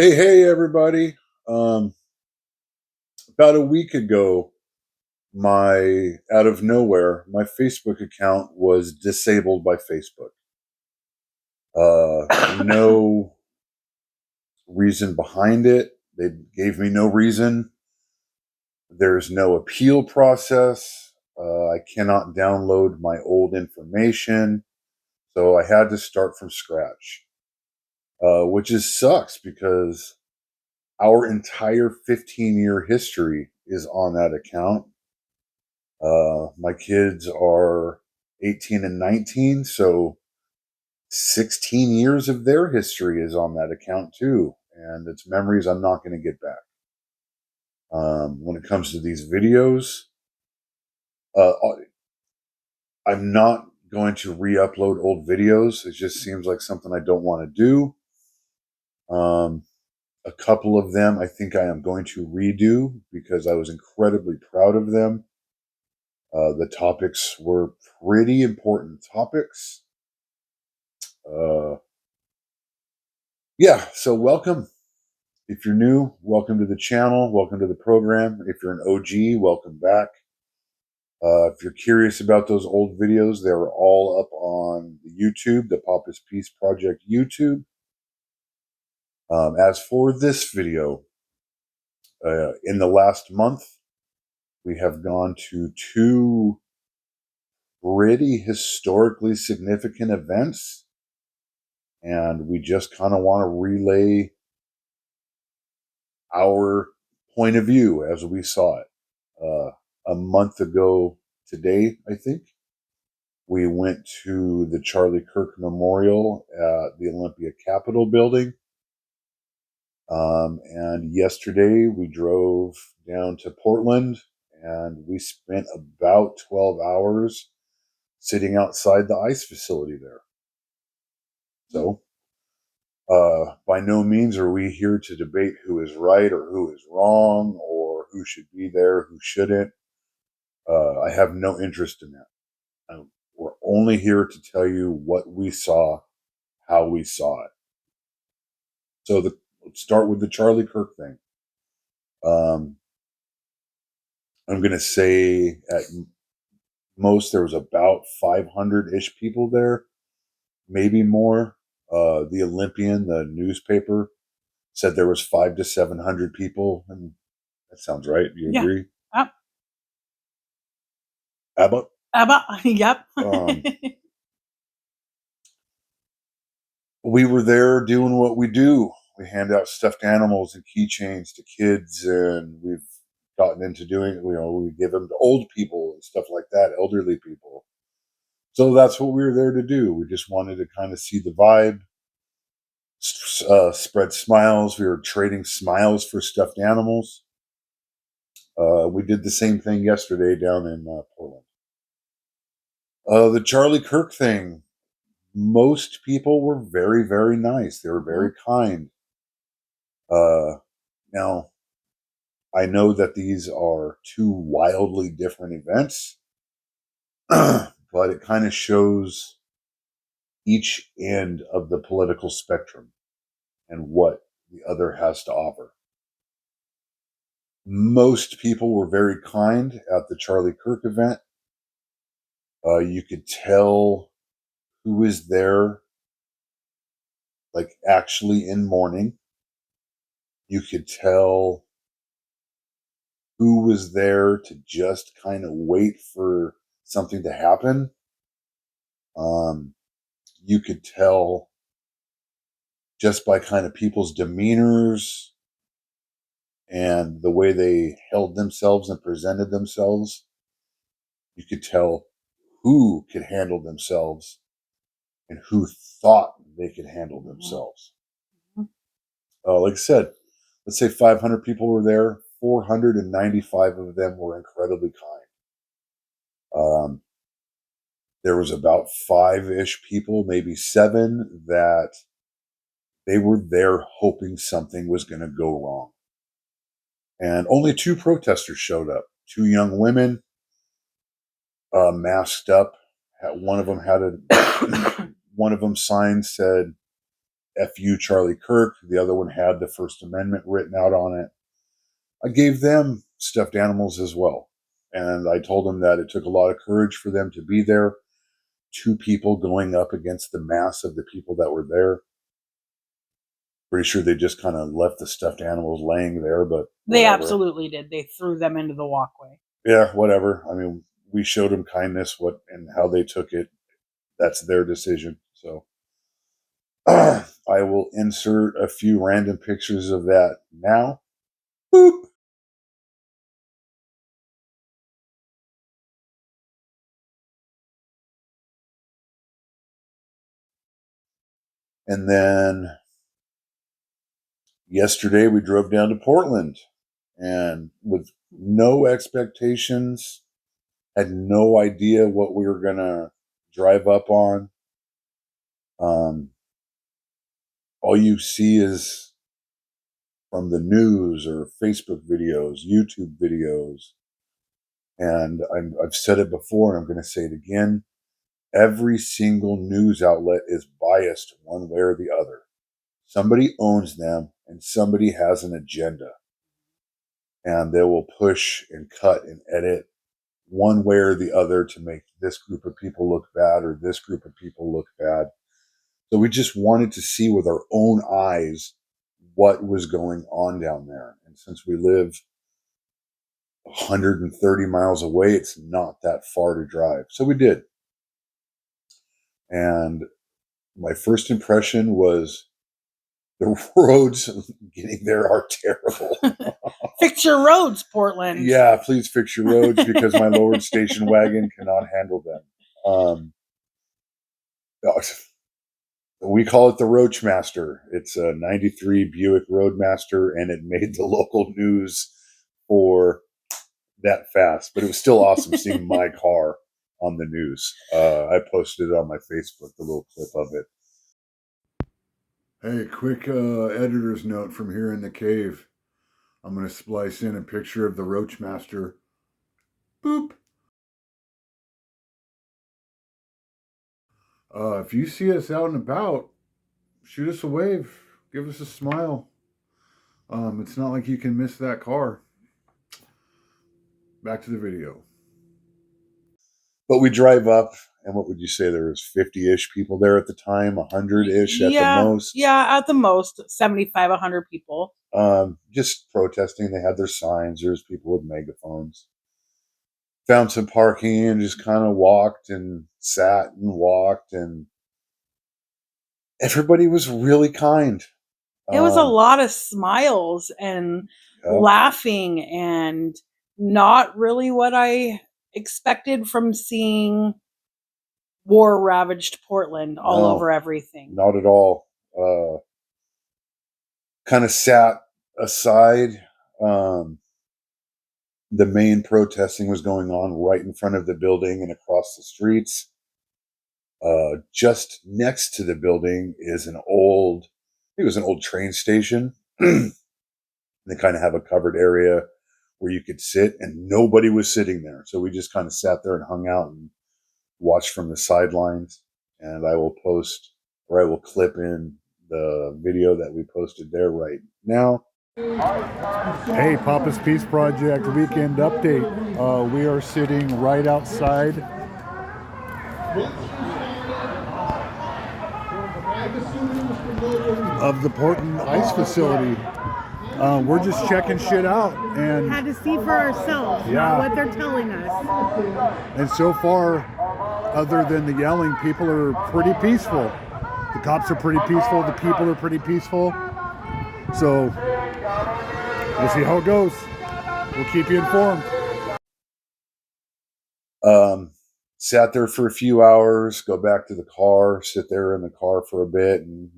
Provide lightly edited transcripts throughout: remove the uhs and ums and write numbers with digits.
Hey, everybody. Um, about a week ago, out of nowhere, my Facebook account was disabled by Facebook. No reason behind it. They gave me no reason. There's no appeal process. I cannot download my old information. So I had to start from scratch, which sucks because our entire 15-year history is on that account. My kids are 18 and 19, so 16 years of their history is on that account too. And it's memories I'm not going to get back. When it comes to these videos, uh, I'm not going to re-upload old videos. It just seems like something I don't want to do. A couple of them I think I am going to redo because I was incredibly proud of them. The topics were pretty important topics. Yeah, so welcome. If you're new, welcome to the channel. Welcome to the program. If you're an OG, welcome back. If you're curious about those old videos, they're all up on the YouTube, the Papa's Peace Project YouTube. As for this video, in the last month, we have gone to two pretty historically significant events, and we just kind of want to relay our point of view as we saw it. A month ago today, I think, we went to the Charlie Kirk Memorial at the Olympia Capitol building. And yesterday we drove down to Portland and we spent about 12 hours sitting outside the ice facility there. So, by no means are we here to debate who is right or who is wrong or who should be there, who shouldn't. I have no interest in that. We're only here to tell you what we saw, how we saw it. So let's start with the Charlie Kirk thing. I'm going to say at most there was about 500-ish people there, maybe more. The Olympian, the newspaper, said there was 500 to 700 people, and that sounds right. Do you agree? Yep. Abba? Yep. We were there doing what we do. We hand out stuffed animals and keychains to kids, and we've gotten into doing, we give them to old people and stuff like that, elderly people. So that's what we were there to do. We just wanted to kind of see the vibe, spread smiles. We were trading smiles for stuffed animals. We did the same thing yesterday down in Portland. The Charlie Kirk thing, most people were very, very nice. They were very kind. Now, I know that these are two wildly different events, but it kind of shows each end of the political spectrum and what the other has to offer. Most people were very kind at the Charlie Kirk event. You could tell who was there, like actually in mourning. You could tell who was there to just kind of wait for something to happen. You could tell just by kind of people's demeanors and the way they held themselves and presented themselves. You could tell who could handle themselves and who thought they could handle themselves. Like I said, let's say 500 people were there. 495 of them were incredibly kind. There was about 5-ish people, maybe 7, that they were there hoping something was going to go wrong. And only 2 protesters showed up. 2 young women, masked up. One of them had one of them sign said "F.U. Charlie Kirk." The other one had the First Amendment written out on it. I gave them stuffed animals as well. And I told them that it took a lot of courage for them to be there. Two people going up against the mass of the people that were there. Pretty sure they just kind of left the stuffed animals laying there, but They whatever. absolutely did. They threw them into the walkway. Yeah, whatever. I mean, we showed them kindness, and how they took it. That's their decision. So I will insert a few random pictures of that now. Boop. And then yesterday we drove down to Portland, and with no expectations, had no idea what we were gonna drive up on. All you see is from the news or Facebook videos, YouTube videos, and I've said it before, and I'm going to say it again. Every single news outlet is biased one way or the other. Somebody owns them, and somebody has an agenda, and they will push and cut and edit one way or the other to make this group of people look bad or this group of people look bad. So we just wanted to see with our own eyes what was going on down there. And since we live 130 miles away, it's not that far to drive. So we did. And my first impression was the roads getting there are terrible. Fix your roads, Portland. Yeah, please fix your roads because my lowered station wagon cannot handle them. We call it the Roachmaster. It's a 93 Buick Roadmaster, and it made the local news for that fast. But it was still awesome seeing my car on the news. I posted it on my Facebook, the little clip of it. Hey, quick editor's note from here in the cave. I'm going to splice in a picture of the Roachmaster. Boop. If you see us out and about, shoot us a wave. Give us a smile. It's not like you can miss that car. Back to the video. But we drive up, and what would you say? There was 50-ish people there at the time, 100-ish at the most. Yeah, at the most, 75, 100 people. Just protesting. They had their signs. There's people with megaphones. Found some parking and just kind of walked and sat and walked, and everybody was really kind. It was a lot of smiles and laughing, and not really what I expected from seeing war-ravaged Portland all over everything. Not at all. Kind of sat aside. The main protesting was going on right in front of the building and across the streets. Just next to the building is an old train station. They kind of have a covered area where you could sit, and nobody was sitting there. So we just kind of sat there and hung out and watched from the sidelines. And I will clip in the video that we posted there right now. Hey, Papa's Peace Project weekend update. We are sitting right outside of the Portland Ice Facility. We're just checking shit out and had to see for ourselves, not what they're telling us. And so far, other than the yelling, people are pretty peaceful. The cops are pretty peaceful. The people are pretty peaceful. So we'll see how it goes. We'll keep you informed. Sat there for a few hours, go back to the car, sit there in the car for a bit, and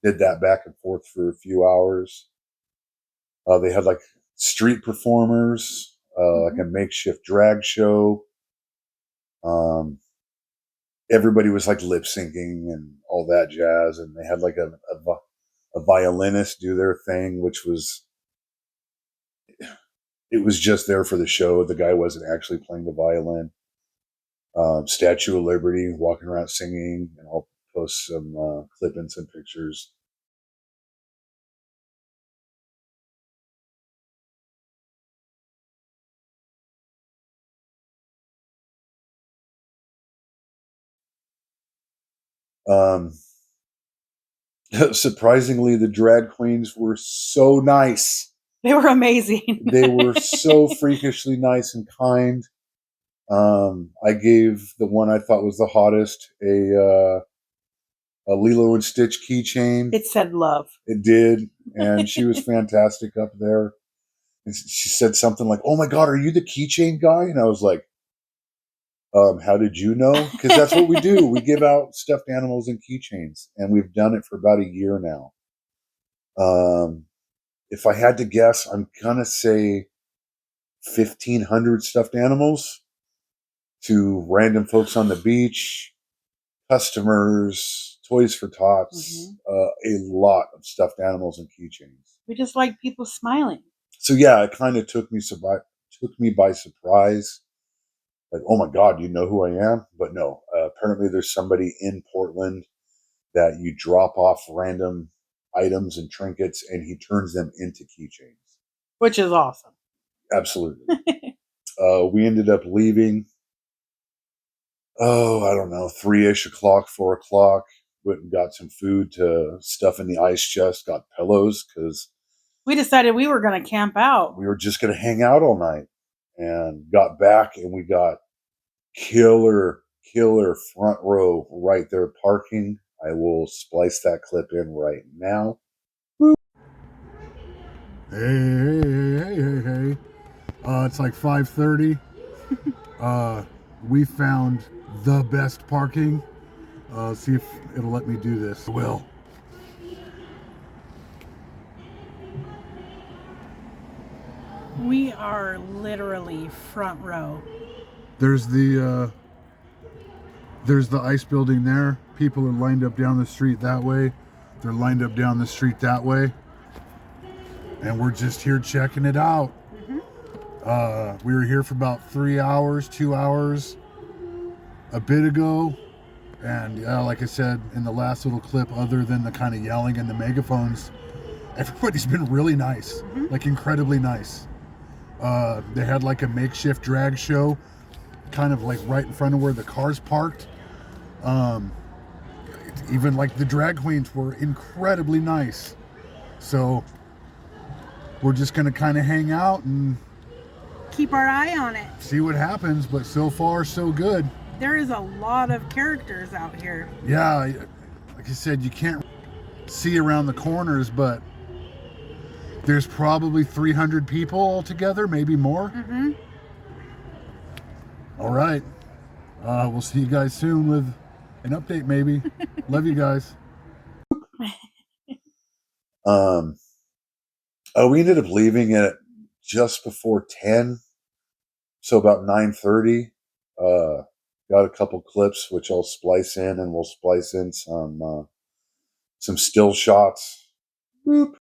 did that back and forth for a few hours. They had like street performers, like a makeshift drag show. Everybody was like lip syncing and all that jazz, and they had like a violinist do their thing, which was just there for the show. The guy wasn't actually playing the violin. Statue of Liberty walking around singing, and I'll post some clip-ins and pictures. Surprisingly, the drag queens were so nice. They were amazing. They were so freakishly nice and kind. I gave the one I thought was the hottest a Lilo and Stitch keychain. It said love. It did, and she was fantastic up there. And she said something like, "Oh my God, are you the keychain guy?" And I was like, how did you know? Because that's what we do. We give out stuffed animals and keychains, and we've done it for about a year now. If I had to guess, I'm gonna say 1,500 stuffed animals to random folks on the beach, customers, Toys for Tots, a lot of stuffed animals and keychains. We just like people smiling. So yeah, it kind of took me by surprise. Like, oh my God, you know who I am? But no, apparently there's somebody in Portland that you drop off random items and trinkets, and he turns them into keychains. Which is awesome. Absolutely. We ended up leaving, I don't know, 3-ish o'clock, 4 o'clock. Went and got some food to stuff in the ice chest, got pillows, because we decided we were going to camp out. We were just going to hang out all night, and got back, and we got killer front row right there parking. I will splice that clip in right now. Hey. It's like 5:30. We found the best parking. See if it'll let me do this. It will. We are literally front row. There's the ice building there. People are lined up down the street that way. They're lined up down the street that way. And we're just here checking it out. We were here for about 3 hours, 2 hours a bit ago. And like I said in the last little clip, other than the kind of yelling and the megaphones, everybody's been really nice, like incredibly nice. They had like a makeshift drag show, kind of like right in front of where the cars parked. Even like the drag queens were incredibly nice. So we're just going to kind of hang out and keep our eye on it. See what happens, but so far so good. There is a lot of characters out here. Yeah, like I said, you can't see around the corners, but there's probably 300 people altogether, maybe more. All right. We'll see you guys soon with an update, maybe. Love you guys. We ended up leaving at just before 10, so about 9:30. Got a couple clips which I'll splice in, and we'll splice in some still shots. Boop.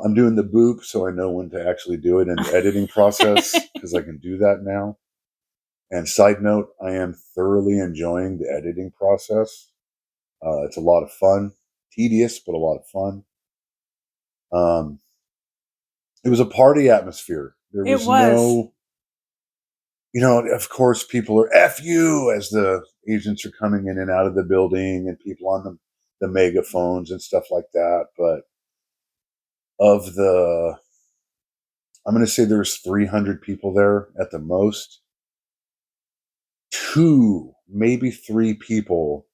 I'm doing the boop so I know when to actually do it in the editing process, because I can do that now. And side note, I am thoroughly enjoying the editing process. It's a lot of fun, tedious, but a lot of fun. It was a party atmosphere. There was no, of course, people are F you as the agents are coming in and out of the building, and people on the megaphones and stuff like that. But I'm going to say there's 300 people there at the most. 2, maybe 3 people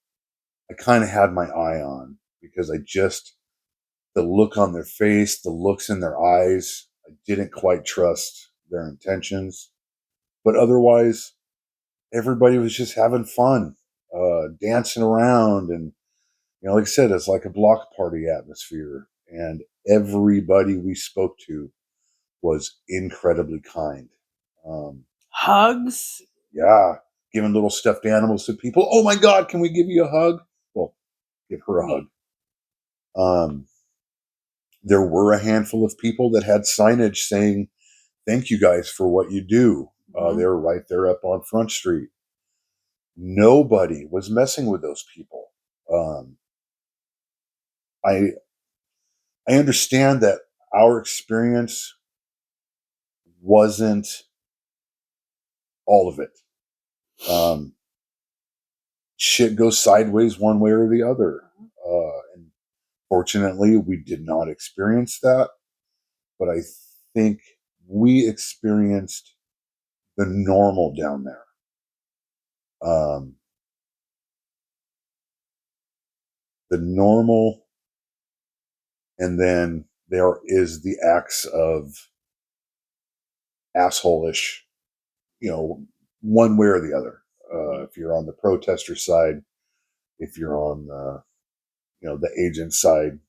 I kind of had my eye on, because the look on their face, the looks in their eyes, I didn't quite trust their intentions. But otherwise, everybody was just having fun, dancing around. And, like I said, it's like a block party atmosphere. And everybody we spoke to was incredibly kind. hugs. Yeah, giving little stuffed animals to people. Oh my God, can we give you a hug? Well, give her a hug. There were a handful of people that had signage saying, "Thank you guys for what you do." They were right there up on Front Street. Nobody was messing with those people. I understand that our experience wasn't all of it. Shit goes sideways one way or the other. And fortunately, we did not experience that. But I think we experienced the normal down there. The normal, and then there is the acts of asshole-ish, one way or the other. If you're on the protester side, if you're on the agent side,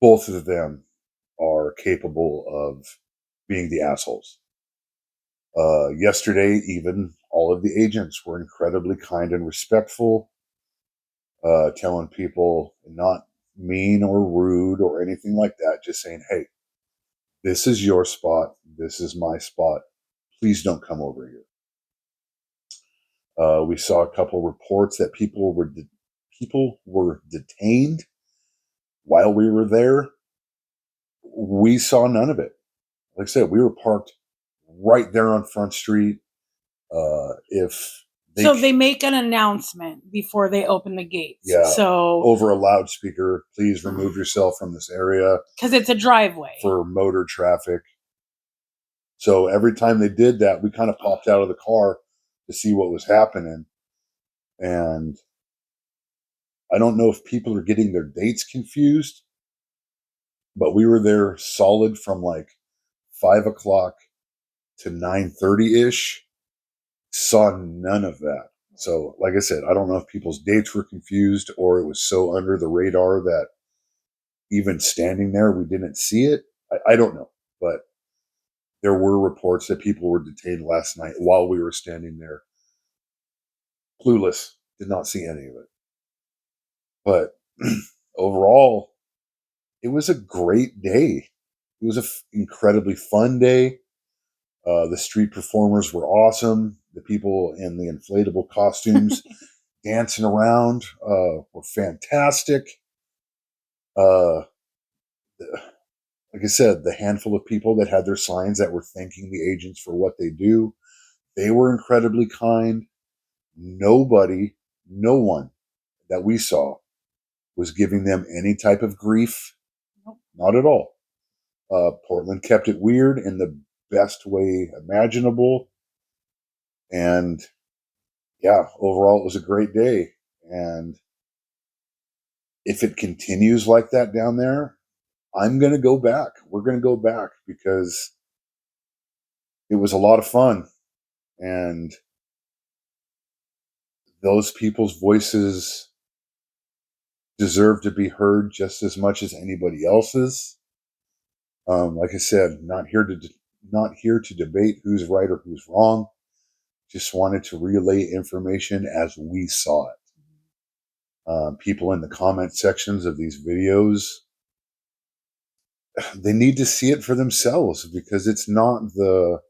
both of them are capable of being the assholes. Yesterday, even all of the agents were incredibly kind and respectful, telling people not mean or rude or anything like that, just saying, hey, this is your spot. This is my spot. Please don't come over here. We saw a couple reports that people were detained while we were there. We saw none of it. Like I said, we were parked right there on Front Street. So they make an announcement before they open the gates. Yeah. So over a loudspeaker, please remove yourself from this area. Because it's a driveway. For motor traffic. So every time they did that, we kind of popped out of the car to see what was happening. And I don't know if people are getting their dates confused, but we were there solid from like 5 o'clock to 9:30-ish. Saw none of that. So, like I said, I don't know if people's dates were confused or it was so under the radar that even standing there, we didn't see it. I don't know. But there were reports that people were detained last night while we were standing there. Clueless. Did not see any of it. But overall, it was a great day. It was an incredibly fun day. The street performers were awesome. The people in the inflatable costumes dancing around were fantastic. Like I said, the handful of people that had their signs that were thanking the agents for what they do, they were incredibly kind. No one that we saw was giving them any type of grief. Nope. Not at all. Portland kept it weird in the best way imaginable. And yeah, overall, it was a great day. And if it continues like that down there, I'm going to go back. We're going to go back because it was a lot of fun. And those people's voices deserve to be heard just as much as anybody else's. Like I said, not here to debate who's right or who's wrong. Just wanted to relay information as we saw it. People in the comment sections of these videos, they need to see it for themselves because it's not the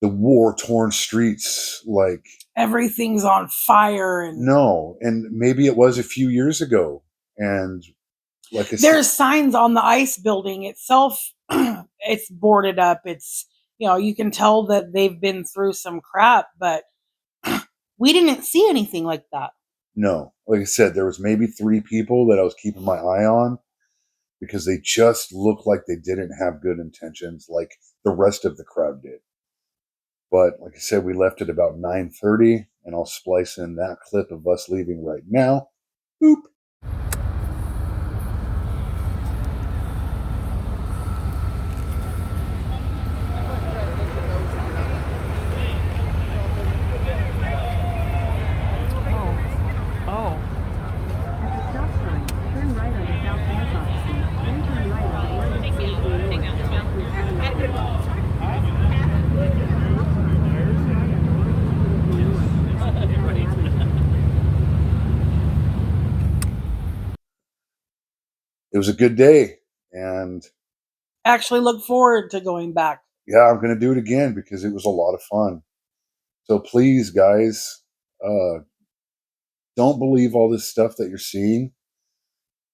war-torn streets like everything's on fire. And no, and maybe it was a few years ago. And like I there's signs on the ICE building itself. It's boarded up. It's, you can tell that they've been through some crap, but we didn't see anything like that. No, like I said, there was maybe 3 people that I was keeping my eye on because they just looked like they didn't have good intentions like the rest of the crowd did. But like I said, we left at about 9:30, and I'll splice in that clip of us leaving right now. Boop. was a good day. And Actually look forward to going back. yeah, I'm going to do it again because it was a lot of fun. So please, guys, don't believe all this stuff that you're seeing,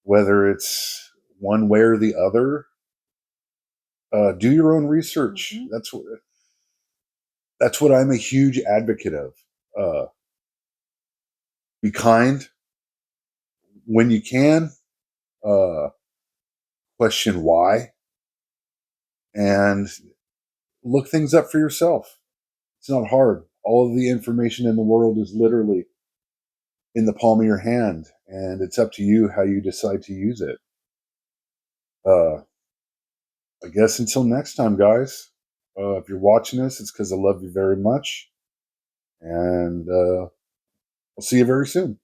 whether it's one way or the other. Do your own research. Mhm. That's what I'm a huge advocate of. Be kind when you can. Question why, and look things up for yourself. It's not hard. All of the information in the world is literally in the palm of your hand, and it's up to you how you decide to use it. I guess until next time, guys. If you're watching this, it's because I love you very much, and I'll see you very soon.